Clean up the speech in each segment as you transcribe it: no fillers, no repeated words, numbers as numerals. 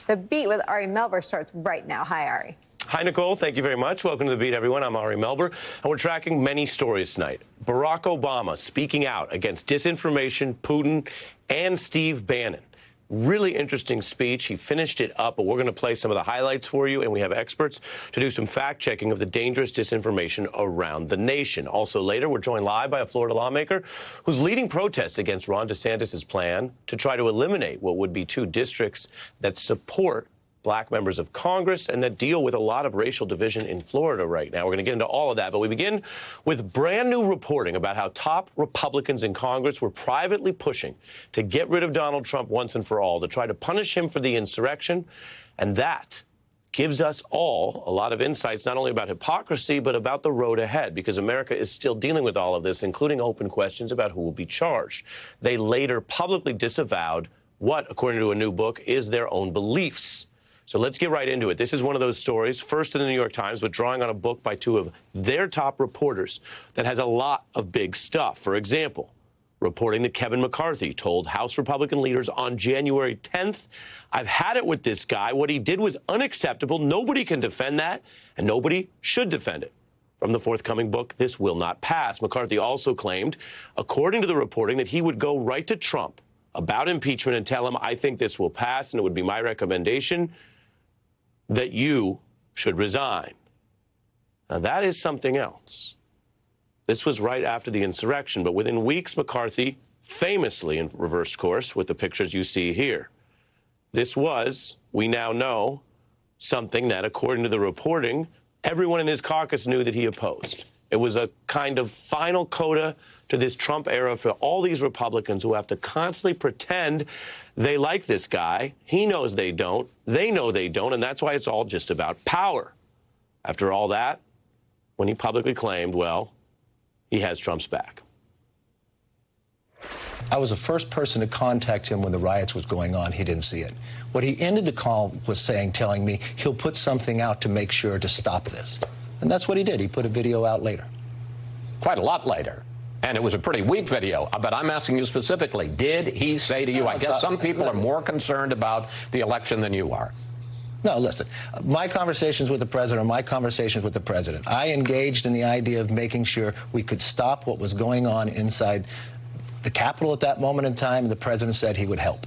The Beat with Ari Melber starts right now. Hi, Ari. Hi, Nicole. Thank you very much. Welcome to The Beat, everyone. I'm Ari Melber, and we're tracking many stories tonight. Barack Obama speaking out against disinformation, Putin, and Steve Bannon. Really interesting speech. He finished it up, but we're going to play some of the highlights for you, and we have experts to do some fact-checking of the dangerous disinformation around the nation. Also later, we're joined live by a Florida lawmaker who's leading protests against Ron DeSantis' plan to try to eliminate what would be 2 districts that support black members of Congress and that deal with a lot of racial division in Florida right now. We're going to get into all of that, but we begin with brand new reporting about how top Republicans in Congress were privately pushing to get rid of Donald Trump once and for all, to try to punish him for the insurrection. And that gives us all a lot of insights, not only about hypocrisy, but about the road ahead, because America is still dealing with all of this, including open questions about who will be charged. They later publicly disavowed what, according to a new book, is their own beliefs. So let's get right into it. This is one of those stories, first in the New York Times, but drawing on a book by 2 of their top reporters that has a lot of big stuff. For example, reporting that Kevin McCarthy told House Republican leaders on January 10th, "I've had it with this guy. What he did was unacceptable. Nobody can defend that, and nobody should defend it." From the forthcoming book, This Will Not Pass, McCarthy also claimed, according to the reporting, that he would go right to Trump about impeachment and tell him, "I think this will pass, and it would be my recommendation that you should resign." Now, that is something else. This was right after the insurrection, but within weeks, McCarthy famously in reversed course with the pictures you see here. This was, we now know, something that, according to the reporting, everyone in his caucus knew that he opposed. It was a kind of final coda to this Trump era for all these Republicans who have to constantly pretend they like this guy. He knows they don't. They know they don't. And that's why it's all just about power. After all that, when he publicly claimed, well, he has Trump's back. I was the first person to contact him when the riots was going on. He didn't see it. What he ended the call was telling me he'll put something out to make sure to stop this. And that's what he did. He put a video out later. Quite a lot later. And it was a pretty weak video. But I'm asking you specifically, did he say to you, I guess some people are more concerned about the election than you are? No, listen, my conversations with the president are my conversations with the president. I engaged in the idea of making sure we could stop what was going on inside the Capitol at that moment in time, and the president said he would help.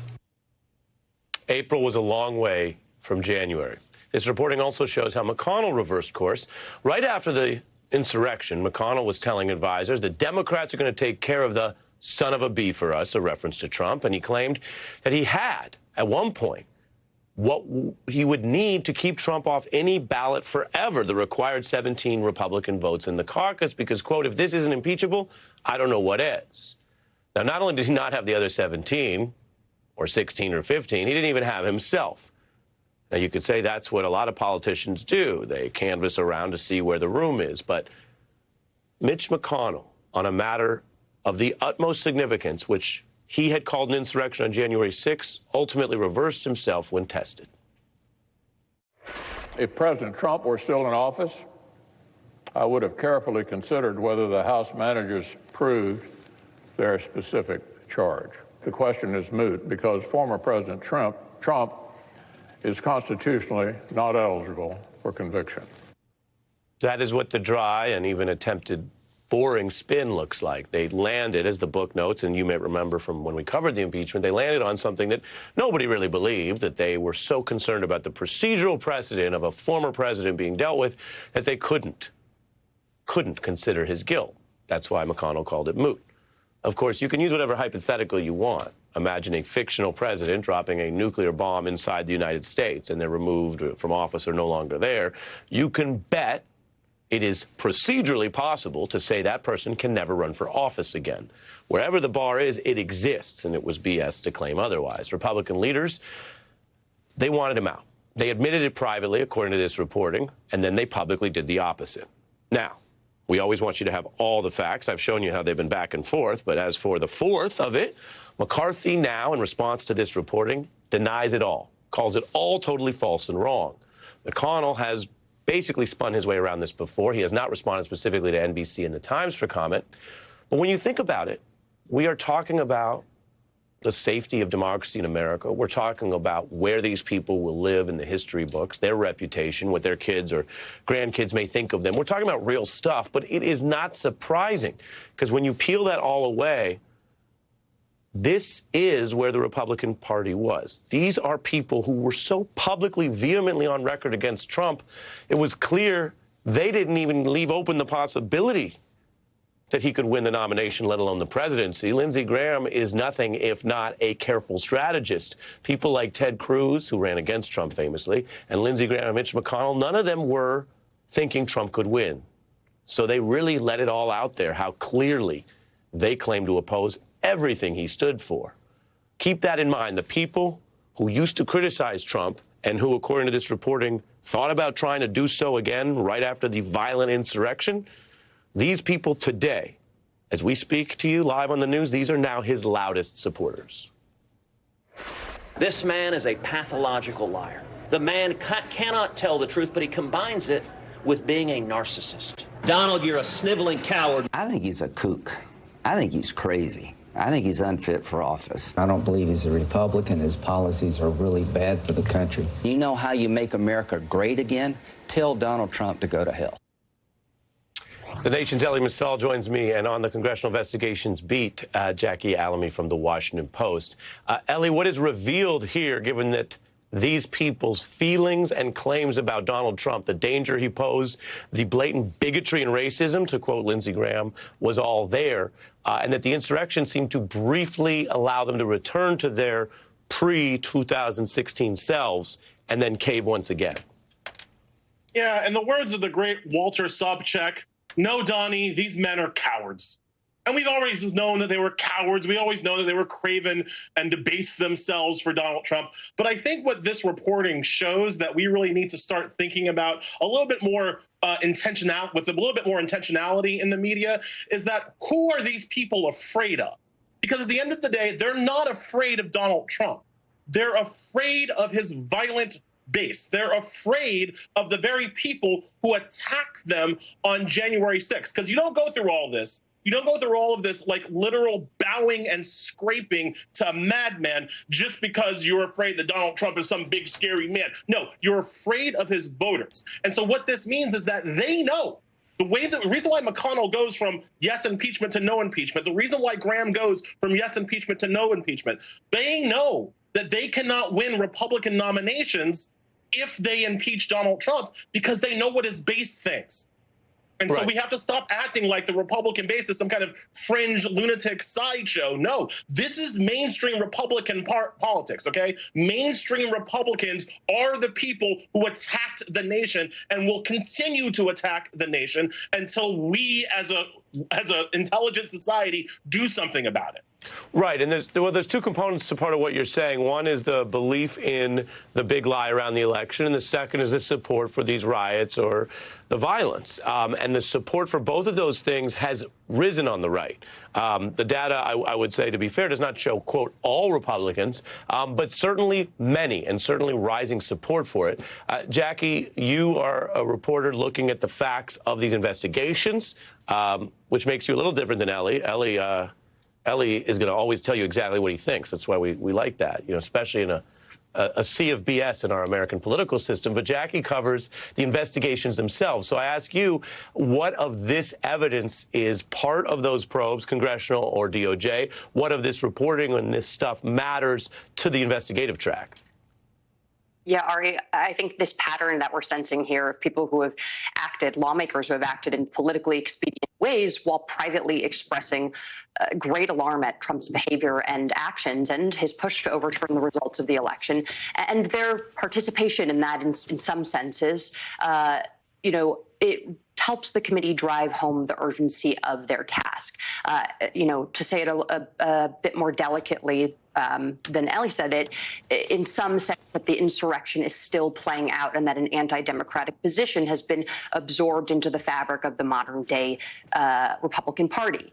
April was a long way from January. This reporting also shows how McConnell reversed course. Right after the insurrection, McConnell was telling advisors that Democrats are going to take care of the son of a bee for us, a reference to Trump, and he claimed that he had, at one point, what he would need to keep Trump off any ballot forever, the required 17 Republican votes in the caucus, because, quote, if this isn't impeachable, I don't know what is. Now, not only did he not have the other 17 or 16 or 15, he didn't even have himself. Now, you could say that's what a lot of politicians do. They canvass around to see where the room is. But Mitch McConnell, on a matter of the utmost significance, which he had called an insurrection on January 6th, ultimately reversed himself when tested. If President Trump were still in office, I would have carefully considered whether the House managers proved their specific charge. The question is moot because former President Trump is constitutionally not eligible for conviction. That is what the dry and even attempted boring spin looks like. They landed, as the book notes, and you may remember from when we covered the impeachment, they landed on something that nobody really believed, that they were so concerned about the procedural precedent of a former president being dealt with that they couldn't consider his guilt. That's why McConnell called it moot. Of course, you can use whatever hypothetical you want. Imagine a fictional president dropping a nuclear bomb inside the United States and they're removed from office or no longer there. You can bet it is procedurally possible to say that person can never run for office again. Wherever the bar is, it exists, and it was BS to claim otherwise. Republican leaders, they wanted him out. They admitted it privately, according to this reporting, and then they publicly did the opposite. Now, we always want you to have all the facts. I've shown you how they've been back and forth, but as for the fourth of it, McCarthy now, in response to this reporting, denies it all, calls it all totally false and wrong. McConnell has basically spun his way around this before. He has not responded specifically to NBC and the Times for comment. But when you think about it, we are talking about the safety of democracy in America. We're talking about where these people will live in the history books, their reputation, what their kids or grandkids may think of them. We're talking about real stuff, but it is not surprising because when you peel that all away, this is where the Republican Party was. These are people who were so publicly, vehemently on record against Trump, it was clear they didn't even leave open the possibility that he could win the nomination, let alone the presidency. Lindsey Graham is nothing if not a careful strategist. People like Ted Cruz, who ran against Trump famously, and Lindsey Graham and Mitch McConnell, none of them were thinking Trump could win. So they really let it all out there, how clearly they claim to oppose everything he stood for. Keep that in mind. The people who used to criticize Trump and who, according to this reporting, thought about trying to do so again right after the violent insurrection, these people today, as we speak to you live on the news, these are now his loudest supporters. This man is a pathological liar. The man cannot tell the truth, but he combines it with being a narcissist. Donald, you're a sniveling coward. I think he's a kook. I think he's crazy. I think he's unfit for office. I don't believe he's a Republican. His policies are really bad for the country. You know how you make America great again? Tell Donald Trump to go to hell. The Nation's Ellie Mistal joins me, and on the Congressional Investigations beat, Jackie Alamy from The Washington Post. Ellie, what is revealed here, given that these people's feelings and claims about Donald Trump, the danger he posed, the blatant bigotry and racism, to quote Lindsey Graham, was all there, and that the insurrection seemed to briefly allow them to return to their pre-2016 selves and then cave once again? Yeah, in the words of the great Walter Sobchak, no, Donnie, these men are cowards. And we've always known that they were cowards. We always know that they were craven and debased themselves for Donald Trump. But I think what this reporting shows that we really need to start thinking about a little bit more intentionality in the media is that who are these people afraid of? Because at the end of the day, they're not afraid of Donald Trump. They're afraid of his violent base. They're afraid of the very people who attacked them on January 6th. Because you don't go through all this. You don't go through all of this like literal bowing and scraping to a madman just because you're afraid that Donald Trump is some big scary man. No, you're afraid of his voters. And so what this means is that they know the reason why McConnell goes from yes impeachment to no impeachment, the reason why Graham goes from yes impeachment to no impeachment, they know that they cannot win Republican nominations if they impeach Donald Trump because they know what his base thinks. And so we have to stop acting like the Republican base is some kind of fringe lunatic sideshow. No, this is mainstream Republican politics, okay? Mainstream Republicans are the people who attacked the nation and will continue to attack the nation until we as a intelligent society do something about it. Right, and there's two components to part of what you're saying. One is the belief in the big lie around the election, and the second is the support for these riots or the violence. And the support for both of those things has risen on the right. The data, I would say, to be fair, does not show, quote, all Republicans, but certainly many, and certainly rising support for it. Jackie, you are a reporter looking at the facts of these investigations, which makes you a little different than Ellie. Ellie is going to always tell you exactly what he thinks. That's why we like that, especially in a sea of BS in our American political system. But Jackie covers the investigations themselves. So I ask you, what of this evidence is part of those probes, congressional or DOJ? What of this reporting and this stuff matters to the investigative track? Yeah, Ari, I think this pattern that we're sensing here of people who have acted, lawmakers who have acted in politically expedient ways while privately expressing great alarm at Trump's behavior and actions and his push to overturn the results of the election and their participation in that in some senses, it helps the committee drive home the urgency of their task. To say it a bit more delicately than Ellie said it, in some sense that the insurrection is still playing out and that an anti-democratic position has been absorbed into the fabric of the modern day Republican Party.